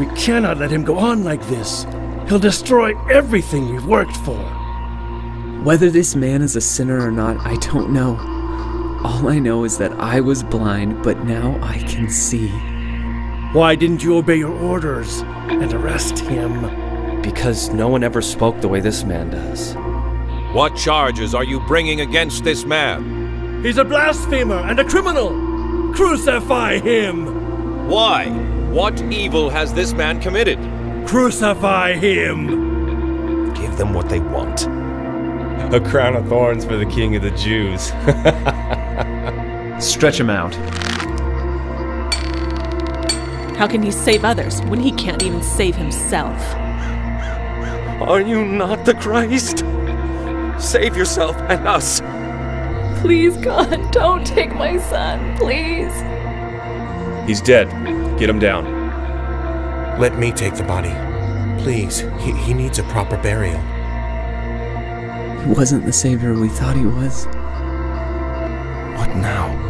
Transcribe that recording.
We cannot let him go on like this. He'll destroy everything we've worked for. Whether this man is a sinner or not, I don't know. All I know is that I was blind, but now I can see. Why didn't you obey your orders and arrest him? Because no one ever spoke the way this man does. What charges are you bringing against this man? He's a blasphemer and a criminal! Crucify him! Why? What evil has this man committed? Crucify him! Give them what they want. A crown of thorns for the King of the Jews. Stretch him out. How can he save others when he can't even save himself? Are you not the Christ? Save yourself and us. Please, God, don't take my son, please. He's dead. Get him down. Let me take the body. Please, he needs a proper burial. He wasn't the savior we thought he was. What now?